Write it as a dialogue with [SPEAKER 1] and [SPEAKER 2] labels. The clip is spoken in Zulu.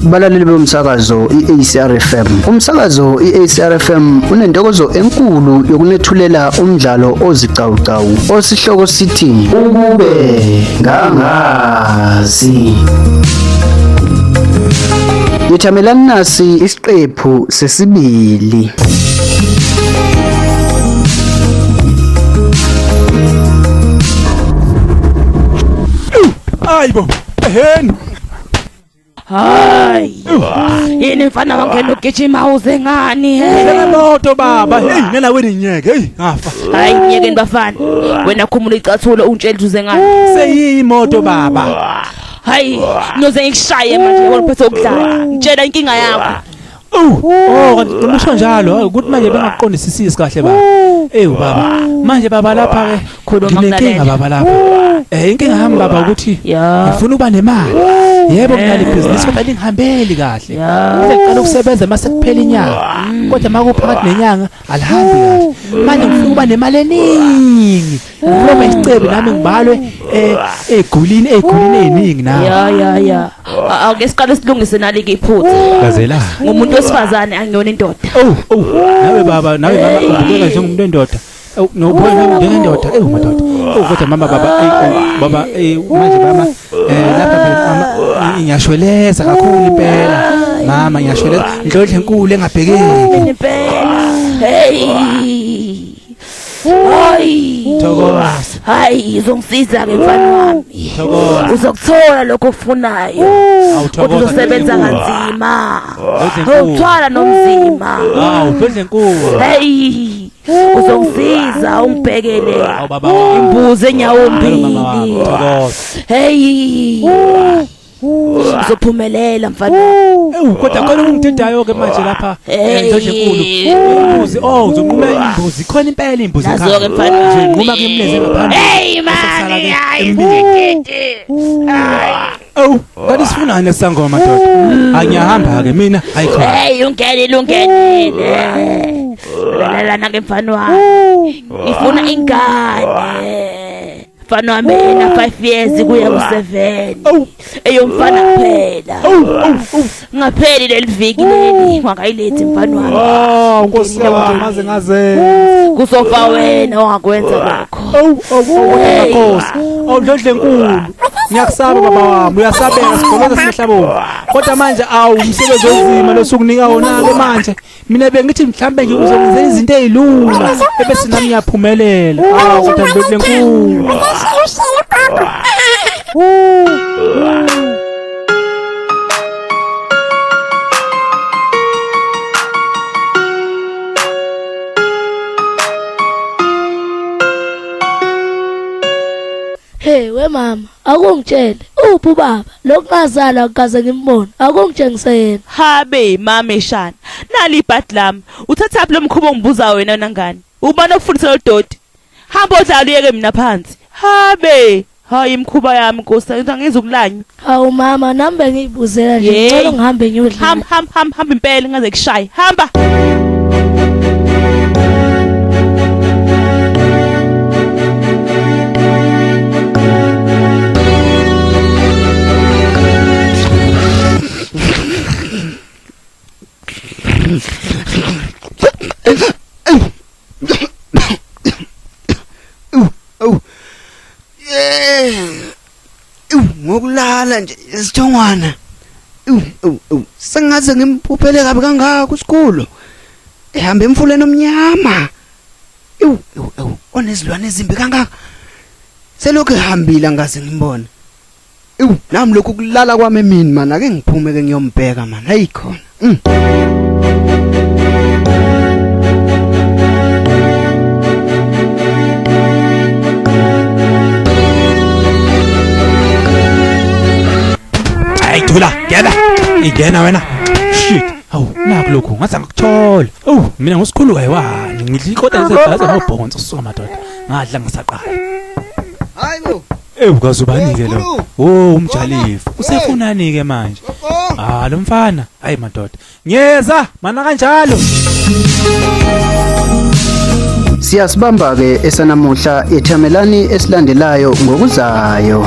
[SPEAKER 1] Balaleli bomsakazo iACR FM. Umsakazo iACR FM unentokozo enkulu yokunethulela umdlalo ozicawucawu osihloko sithi ukube ngangazi. Yethamelani nasi isiqephu sesibili.
[SPEAKER 2] Hayibo, eheni.
[SPEAKER 3] Hayi. Yini mfana wangena ugijima uzengani he?
[SPEAKER 2] Semoto baba. Hey, nena wena inyeke. Hey, ngafa.
[SPEAKER 3] Hayi nyekeni bafana. Wena khumula icathulo untshela uzengani.
[SPEAKER 2] Seyimoto baba.
[SPEAKER 3] Hayi, ngiyoze ngikushaye manje yabona phethe ukudlala. Ngitshela inkinga yakho.
[SPEAKER 2] Ngisho njalo ukuthi manje bengaqondisisi kahle baba. Baba, manje baba lapha ke
[SPEAKER 3] khuluma
[SPEAKER 2] nginenkinga baba lapha. Inkinga yami baba ukuthi ngifuna ukuba nemali. Yebo nginale business kodwa lingihambeli kahle. Ngicela ukusebenza mase kuphela inyanga. Kodwa makuphakathi nenyanga alihambi kahle. Manje ngifuna ukuba nemali eningi. Ngoba isicebe nami ngibalwe egulini eziningi na.
[SPEAKER 3] Ya. Ake siqale silungise nalike iphutha.
[SPEAKER 2] Gazela.
[SPEAKER 3] Ngumuntu wesifazane angiyona indoda.
[SPEAKER 2] Nawe baba, nawe mama ubukeka njengomuntu wendoda. Nobona njengendoda. Madoda. Kodwa mama baba manje mama lapha mama ngiyashweleza kakhulu impela. Mama ngiyashweleza indlodle enkulu engabhekeki.
[SPEAKER 3] Impela. Hey. Hayi.
[SPEAKER 2] Thokoza.
[SPEAKER 3] Hayi, uzongisiza ke mfana wami.
[SPEAKER 2] Thokoza.
[SPEAKER 3] Uzokuthola lokho ofunayo. Kodwa uzosebenza kanzima. Uthwala nomzima.
[SPEAKER 2] Ubhedle enkulu.
[SPEAKER 3] Hey. Uzongisiza ungibhekele
[SPEAKER 2] baba
[SPEAKER 3] imbuzi enyawo mbili.
[SPEAKER 2] Thokoza.
[SPEAKER 3] Hey. Uzophumelela mfana.
[SPEAKER 2] Kodwa khona ungithintayo ke manje lapha indodle enkulu. Imbuzi uzonquma imbuzi khona impela imbuzi ekhaya.
[SPEAKER 3] Nazo ke mfana.
[SPEAKER 2] Nquma ke imleze ngaphambili.
[SPEAKER 3] Hey mani, hayi.
[SPEAKER 2] Kanti sifunani lesangoma madoda? Angiyahamba ke mina ayikhona.
[SPEAKER 3] Hey ungenile. Lalana ke mfana wami. Ngifuna ingane. Mfana wami ena 5 years kuya ku7. Eyomfana kuphela. Ngapheli leliviki leli wangayilethi mfana wami.
[SPEAKER 2] Nkosi yami ngaze.
[SPEAKER 3] Kusofa wena ongakwenza lokho.
[SPEAKER 2] Nkosi. Awudlodle enkulu. Ngiyakusaba baba wami, uyasabeka sigoloza sihlabo. Kodwa manje umsebenzi ozima losukunika wona ke manje. Mina bengithi mhlambe nje uzokwenza izinto ezilula ebese nami ngiyaphumelela. Kodwa ngidlodle enkulu.
[SPEAKER 4] Hey we mama, akungitshele uphi ubaba lokungazala akaze ngimbone, akungitshengise yena.
[SPEAKER 3] Habe mama eshana, nali ibhadi lami. Uthatha phi lo mkhubo ngibuza wena nangani? Ubani okufundisa lo dodi? Hamba odlala uyeke mina phansi. Habe, hayi imkhuba yami Nkosi, ngizokulanywa.
[SPEAKER 4] Hawu mama, nambe ngiyibuzela nje, ngicela ngihambe ngiyodlala.
[SPEAKER 3] Hamba impela ngaze kushaye. Hamba.
[SPEAKER 5] Ngokulala nje isithongwana. Sengaze ngimphuphele kabi kangaka uSikhulo. Ehamba emfuleni omnyama. Onezilwane ezimbi kangaka. Selokhu ehambile ngaze ngimbone. Nami lokhu kulala kwami mina mana ake ngiphume ke ngiyombheka mana. Hayi khona.
[SPEAKER 2] Thula, ngena wena. Shit. Naku lokho ngathi ngikuthola. Mina ngosikhulu kayiwani. Ngidla ikota lesebhaza nobhonzo suka madoda. Ngadla ngisaqala.
[SPEAKER 5] Hayibo.
[SPEAKER 2] Ukazubani ke lo? Umjalifu. Usefunani ke manje? Lo mfana. Hayi madoda. Ngiyeza, mana kanjalo.
[SPEAKER 1] Siyasibamba ke esanamuhla ethamelani esilandelayo ngokuzayo.